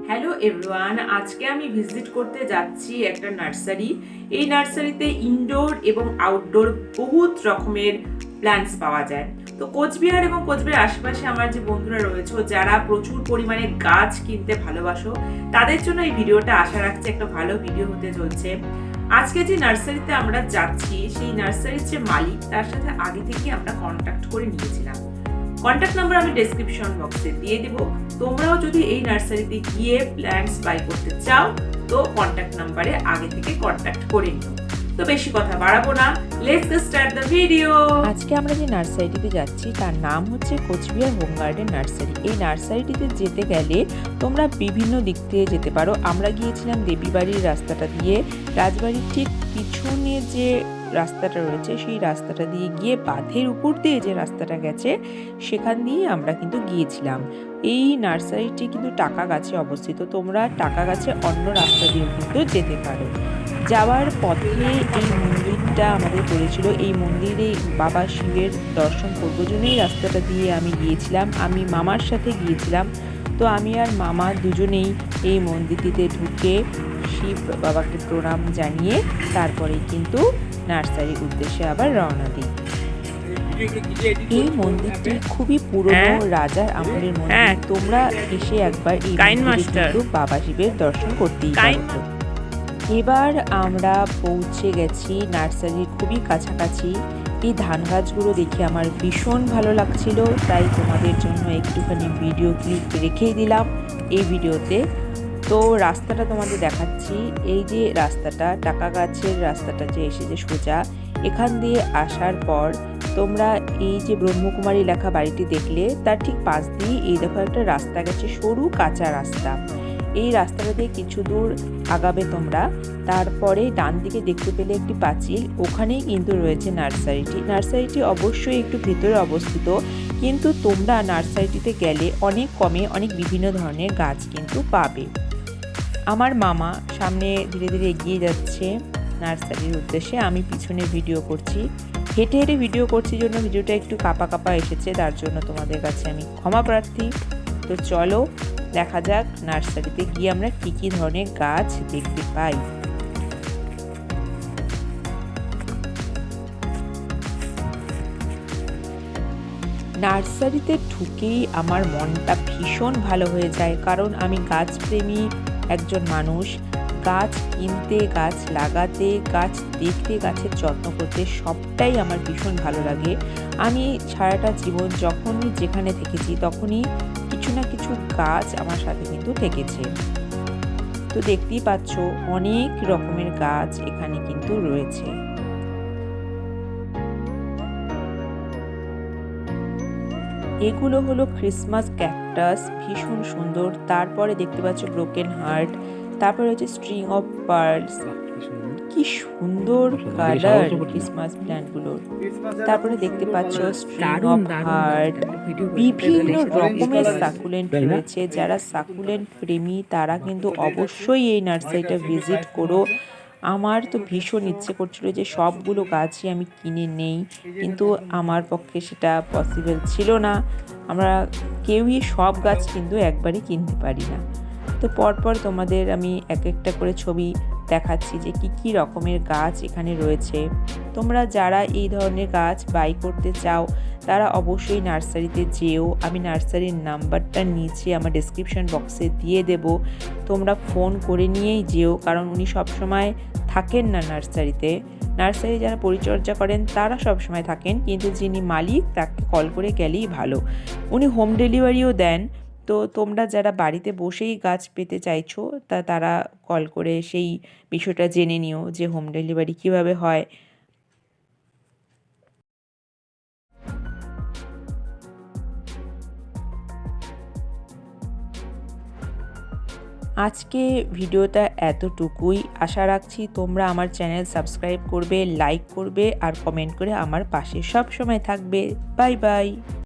Hello everyone, আজকে আমি visit করতে যাচ্ছি একটা নার্সারি। এই নার্সারিতে ইনডোর এবং আউটডোর বহুত রকমের প্ল্যান্টস পাওয়া যায়। তো কোচবিহার এবং কোচবিহার আশেপাশে আমার যে বন্ধুরা রয়েছে যারা প্রচুর পরিমাণে গাছ কিনতে ভালোবাসো, তাদের জন্য এই ভিডিওটা আশা রাখছি একটা ভালো ভিডিও হতে চলছে। আজকে যে নার্সারিতে আমরা যাচ্ছি সেই নার্সারির যে মালিক, তার সাথে আগে থেকে আমরা কন্ট্যাক্ট করে নিয়েছিলাম। কন্ট্যাক্ট নাম্বার আমি ডেসক্রিপশন বক্সে দিয়ে দেবো। তোমরাও যদি এই নার্সারিতে গিয়ে প্ল্যান্টস বাই করতে চাও তো কন্ট্যাক্ট নাম্বারে আগে থেকে কন্ট্যাক্ট করে নিও। তো বেশি কথা বাড়াবো না, let's get start the video. আজকে আমরা যে নার্সারিটিতে যাচ্ছি তার নাম হচ্ছে কোচবিহার হোম গার্ডেন নার্সারি। এই নার্সারিটিতে যেতে গেলে তোমরা বিভিন্ন দিক থেকে যেতে পারো। আমরা গিয়েছিলাম দেবীবাড়ির রাস্তাটা দিয়ে, রাজবাড়ির ঠিক পিছনে যে রাস্তাটা রয়েছে সেই রাস্তাটা দিয়ে গিয়ে বাঁধের উপর দিয়ে যে রাস্তাটা গেছে সেখান দিয়ে আমরা কিন্তু গিয়েছিলাম। এই নার্সারিটি কিন্তু টাকা গাছে অবস্থিত। তোমরা টাকা গাছে অন্য রাস্তা দিয়েও কিন্তু যেতে পারো। যাওয়ার পথে এই মন্দিরটা আমাদের পড়েছিল। এই মন্দিরে বাবা শিবের দর্শন করবো জন্যই রাস্তাটা দিয়ে আমি গিয়েছিলাম। আমি মামার সাথে গিয়েছিলাম। তো আমি আর মামা দুজনেই এই মন্দিরটিতে ঢুকে শিব বাবাকে প্রণাম জানিয়ে তারপরে কিন্তু নার্সারির উদ্দেশ্যে আবার রওনা দিই। এই মন্দিরটি খুবই পুরনো, রাজার আমলের মন্দির। তোমরা এসে একবার এই কিন্তু বাবা শিবের দর্শন করতেই পারো। এবার আমরা পৌঁছে গেছি নার্সারির খুবই কাছাকাছি। এই ধান গাছগুলো দেখে আমার ভীষণ ভালো লাগছিল, তাই তোমাদের জন্য একটুখানি ভিডিও ক্লিপ রেখেই দিলাম এই ভিডিওতে। তো রাস্তাটা তোমাদের দেখাচ্ছি। এই যে রাস্তাটা, টাকা গাছের রাস্তাটা যে এসেছে সোজা, এখান দিয়ে আসার পর তোমরা এই যে ব্রহ্মকুমারী লেখা বাড়িটি দেখলে তার ঠিক পাশ দিয়ে এই দেখো একটা রাস্তা গেছে, সরু কাঁচা রাস্তা। এই রাস্তাটা দিয়ে কিছু দূর আগাবে তোমরা, তারপরে ডান দিকে দেখতে পেলে একটি পাঁচিল, ওখানেই কিন্তু রয়েছে নার্সারিটি। নার্সারিটি অবশ্যই একটু ভেতরে অবস্থিত, কিন্তু তোমরা নার্সারিটিতে গেলে অনেক কমে অনেক বিভিন্ন ধরনের গাছ কিন্তু পাবে। আমার মামা সামনে ধীরে ধীরে এগিয়ে যাচ্ছে নার্সারির উদ্দেশ্যে, আমি পিছনে ভিডিও করছি। হেঁটে হেঁটে ভিডিও করছি জন্য ভিডিওটা একটু কাঁপা কাঁপা এসেছে, তার জন্য তোমাদের কাছে আমি ক্ষমা প্রার্থী। তো চলো দেখা যাক নার্সারিতে গিয়ে আমরা কি কি ধরনের গাছ দেখতে পাই। নার্সারিতে ঢুকেই আমার মনটা ভীষণ ভালো হয়ে যায়, কারণ আমি গাছপ্রেমী একজন মানুষ। গাছ কিনতে, গাছ লাগাতে, গাছ দেখতে, গাছের যত্ন করতে সবটাই আমার ভীষণ ভালো লাগে। আমি সারাটা জীবন যখনই যেখানে থেকেছি তখনই কিছু না কিছু গাছ আমার সাথে কিন্তু থেকেছে। তো দেখতেই পাচ্ছ অনেক রকমের গাছ এখানে কিন্তু রয়েছে। এগুলো হলো ক্রিসমাস ক্যাকটাস, ভীষণ সুন্দর। তারপরে দেখতে পাচ্ছ ব্রোকেন হার্ট, তারপরে হচ্ছে স্ট্রিং অফ পার্লস, কি সুন্দর কালার ক্রিসমাস প্ল্যান্টগুলোর। তারপরে দেখতে পাচ্ছ স্ট্রিং অফ হার্ট, বিভিন্ন রকমের সাকুলেন্ট রয়েছে। যারা সাকুলেন্ট প্রেমী তারা কিন্তু অবশ্যই এই নার্সারিটা ভিজিট করো। আমার তো ভীষণ ইচ্ছে করছিল যে সবগুলো গাছই আমি কিনে নেই, কিন্তু আমার পক্ষে সেটা পসিবল ছিল না। আমরা কেউই সব গাছ কিন্তু একবারই কিনতে পারি না। তো পরপর তোমাদের আমি এক একটা করে ছবি দেখাচ্ছি যে কি কি রকমের গাছ এখানে রয়েছে। তোমরা যারা এই ধরনের গাছ বাই করতে চাও তারা অবশ্যই নার্সারিতে যেও। আমি নার্সারির নাম্বারটা নিচে আমার ডেসক্রিপশন বক্সে দিয়ে দেব, তোমরা ফোন করে নিয়েই যেও, কারণ উনি সবসময় থাকেন না নার্সারিতে। নার্সারি যারা পরিচর্যা করেন তারা সবসময় থাকেন, কিন্তু যিনি মালিক তাকে কল করে গেলেই ভালো। উনি হোম ডেলিভারিও দেন। তো তোমরা যারা বাড়িতে বসেই গাছ পেতে চাইছো তারা কল করে সেই বিষয়টা জেনে নিও যে হোম ডেলিভারি কিভাবে হয়। আজকে ভিডিওটা এতটুকুই। আশা রাখছি তোমরা আমার চ্যানেল সাবস্ক্রাইব করবে, লাইক করবে আর কমেন্ট করে আমার পাশে সব সময় থাকবে। Bye bye.